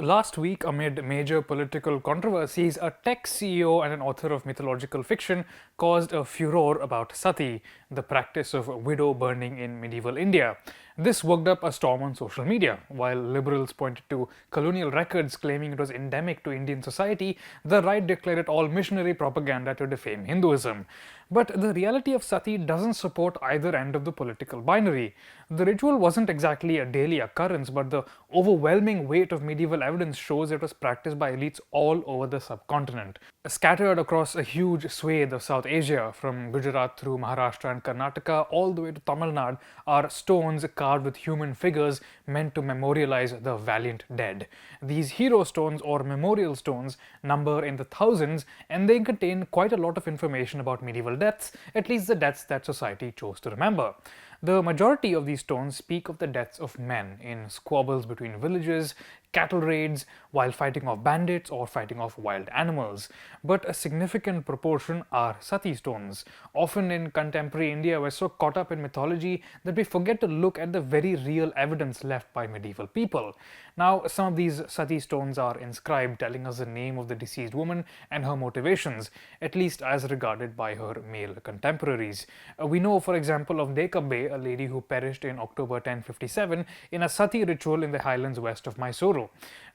Last week, amid major political controversies, a tech CEO and an author of mythological fiction caused a furor about Sati, the practice of widow burning in medieval India. This worked up a storm on social media. While liberals pointed to colonial records claiming it was endemic to Indian society, the right declared it all missionary propaganda to defame Hinduism. But the reality of Sati doesn't support either end of the political binary. The ritual wasn't exactly a daily occurrence, but the overwhelming weight of medieval evidence shows it was practiced by elites all over the subcontinent. Scattered across a huge swathe of South Asia, from Gujarat through Maharashtra and Karnataka all the way to Tamil Nadu, are stones carved with human figures meant to memorialize the valiant dead. These hero stones or memorial stones number in the thousands, and they contain quite a lot of information about medieval deaths, at least the deaths that society chose to remember. The majority of these stones speak of the deaths of men in squabbles between villages, cattle raids, while fighting off bandits or fighting off wild animals. But a significant proportion are Sati stones. Often in contemporary India, we're so caught up in mythology that we forget to look at the very real evidence left by medieval people. Now, some of these Sati stones are inscribed, telling us the name of the deceased woman and her motivations, at least as regarded by her male contemporaries. We know, for example, of Deeyab, a lady who perished in October 1057 in a Sati ritual in the highlands west of Mysuru.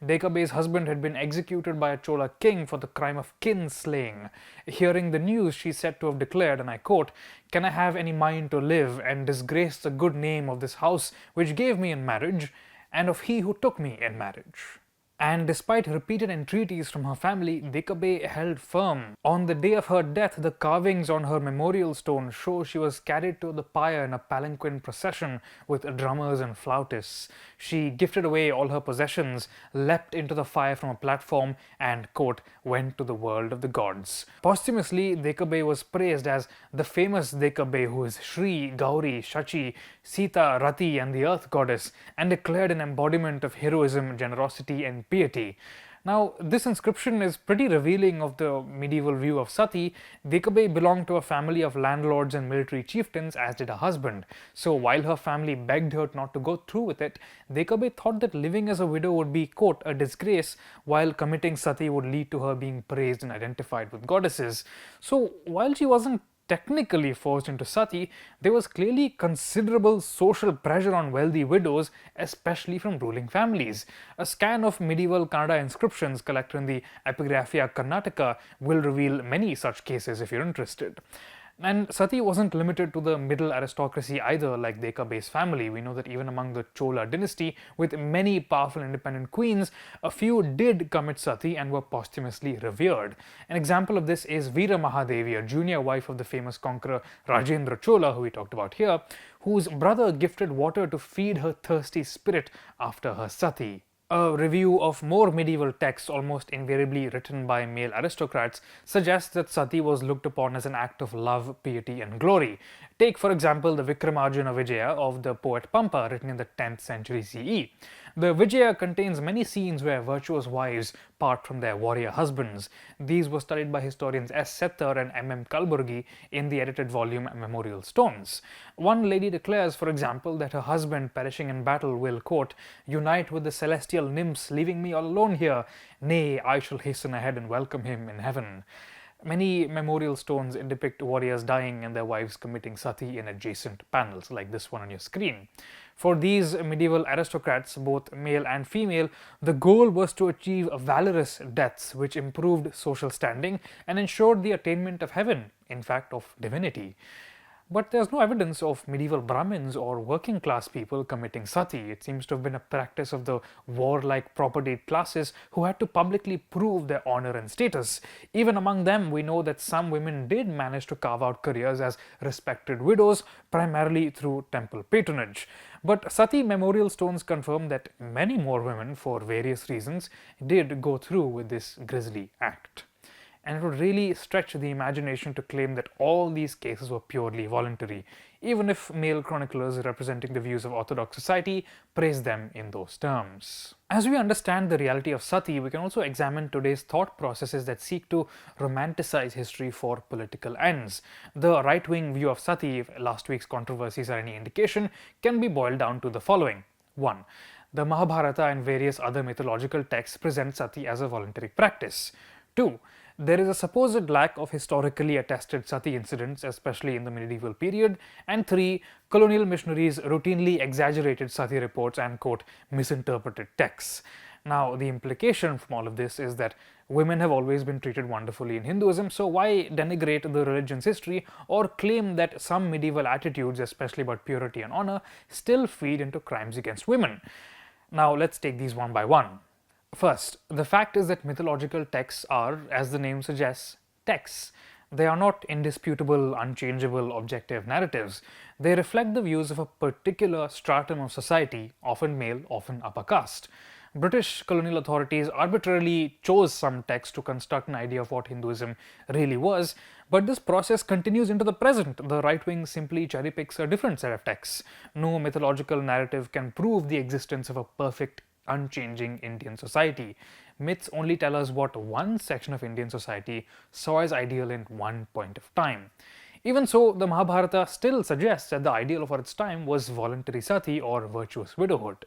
Deeyab's husband had been executed by a Chola king for the crime of kin slaying. Hearing the news, she is said to have declared, and I quote, "Can I have any mind to live and disgrace the good name of this house which gave me in marriage, and of he who took me in marriage?" And despite repeated entreaties from her family, Deeyab held firm. On the day of her death, the carvings on her memorial stone show she was carried to the pyre in a palanquin procession with drummers and flautists. She gifted away all her possessions, leapt into the fire from a platform, and, quote, went to the world of the gods. Posthumously, Deeyab was praised as the famous Deeyab who is Shri, Gauri, Shachi, Sita, Rati, and the earth goddess, and declared an embodiment of heroism, generosity, and piety. Now, this inscription is pretty revealing of the medieval view of Sati. Deeyab belonged to a family of landlords and military chieftains, as did her husband. So while her family begged her not to go through with it, Deeyab thought that living as a widow would be, quote, a disgrace, while committing Sati would lead to her being praised and identified with goddesses. So while she wasn't technically forced into Sati, there was clearly considerable social pressure on wealthy widows, especially from ruling families. A scan of medieval Kannada inscriptions collected in the Epigraphia Karnataka will reveal many such cases if you're interested. And Sati wasn't limited to the middle aristocracy either, like Deeyab's family. We know that even among the Chola dynasty, with many powerful independent queens, a few did commit Sati and were posthumously revered. An example of this is Veera Mahadevi, a junior wife of the famous conqueror Rajendra Chola, who we talked about here, whose brother gifted water to feed her thirsty spirit after her Sati. A review of more medieval texts, almost invariably written by male aristocrats, suggests that Sati was looked upon as an act of love, piety, and glory. Take, for example, the Vikramarjuna Vijaya of the poet Pampa, written in the 10th century CE. The Vijaya contains many scenes where virtuous wives part from their warrior husbands. These were studied by historians S. Settar and M. Kalburgi in the edited volume Memorial Stones. One lady declares, for example, that her husband perishing in battle will, quote, unite with the celestial nymphs, leaving me all alone here. Nay, I shall hasten ahead and welcome him in heaven. Many memorial stones depict warriors dying and their wives committing Sati in adjacent panels, like this one on your screen. For these medieval aristocrats, both male and female, the goal was to achieve valorous deaths which improved social standing and ensured the attainment of heaven, in fact of divinity. But there's no evidence of medieval Brahmins or working class people committing Sati. It seems to have been a practice of the warlike propertied classes who had to publicly prove their honor and status. Even among them, we know that some women did manage to carve out careers as respected widows, primarily through temple patronage. But Sati memorial stones confirm that many more women, for various reasons, did go through with this grisly act. And it would really stretch the imagination to claim that all these cases were purely voluntary, even if male chroniclers representing the views of Orthodox society praise them in those terms. As we understand the reality of Sati, we can also examine today's thought processes that seek to romanticize history for political ends. The right-wing view of Sati, if last week's controversies are any indication, can be boiled down to the following. 1. The Mahabharata and various other mythological texts present sati as a voluntary practice. 2. There is a supposed lack of historically attested sati incidents, especially in the medieval period. And 3. Colonial missionaries routinely exaggerated sati reports and, quote, misinterpreted texts. Now, the implication from all of this is that women have always been treated wonderfully in Hinduism, so why denigrate the religion's history or claim that some medieval attitudes, especially about purity and honor, still feed into crimes against women? Now, let's take these one by one. First, the fact is that mythological texts are, as the name suggests, texts. They are not indisputable, unchangeable, objective narratives. They reflect the views of a particular stratum of society, often male, often upper caste. British colonial authorities arbitrarily chose some texts to construct an idea of what Hinduism really was, but this process continues into the present. The right wing simply cherry picks a different set of texts. No mythological narrative can prove the existence of a perfect, unchanging Indian society. Myths only tell us what one section of Indian society saw as ideal in one point of time. Even so, the Mahabharata still suggests that the ideal for its time was voluntary sati or virtuous widowhood.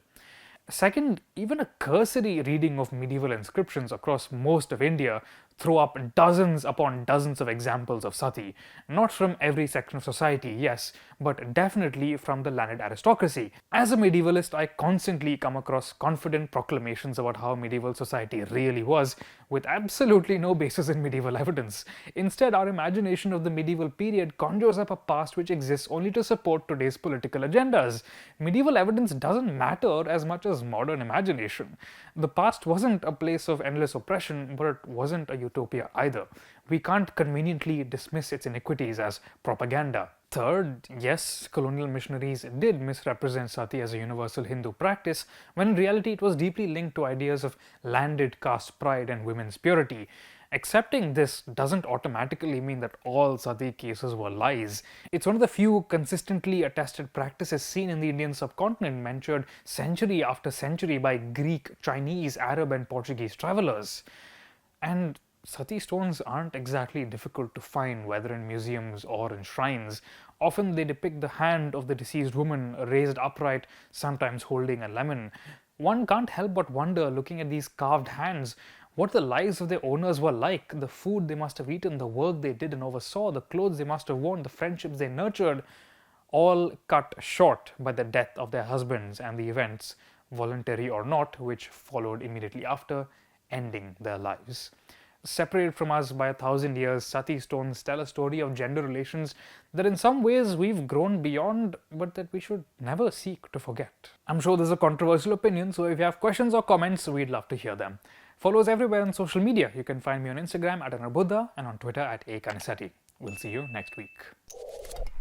Second, even a cursory reading of medieval inscriptions across most of India throw up dozens upon dozens of examples of sati, not from every section of society, yes, but definitely from the landed aristocracy. As a medievalist, I constantly come across confident proclamations about how medieval society really was, with absolutely no basis in medieval evidence. Instead, our imagination of the medieval period conjures up a past which exists only to support today's political agendas. Medieval evidence doesn't matter as much as modern imagination. The past wasn't a place of endless oppression, but it wasn't a utopia either. We can't conveniently dismiss its iniquities as propaganda. Third, yes, colonial missionaries did misrepresent sati as a universal Hindu practice, when in reality it was deeply linked to ideas of landed caste pride and women's purity. Accepting this doesn't automatically mean that all sati cases were lies. It's one of the few consistently attested practices seen in the Indian subcontinent, mentioned century after century by Greek, Chinese, Arab and Portuguese travelers. And sati stones aren't exactly difficult to find, whether in museums or in shrines. Often they depict the hand of the deceased woman raised upright, sometimes holding a lemon. One can't help but wonder, looking at these carved hands, what the lives of their owners were like, the food they must have eaten, the work they did and oversaw, the clothes they must have worn, the friendships they nurtured, all cut short by the death of their husbands and the events, voluntary or not, which followed immediately after, ending their lives. Separated from us by 1,000 years, sati stones tell a story of gender relations that in some ways we've grown beyond, but that we should never seek to forget. I'm sure this is a controversial opinion, so if you have questions or comments, we'd love to hear them. Follow us everywhere on social media. You can find me on Instagram at Anirudh and on Twitter at Kanisetti. We'll see you next week.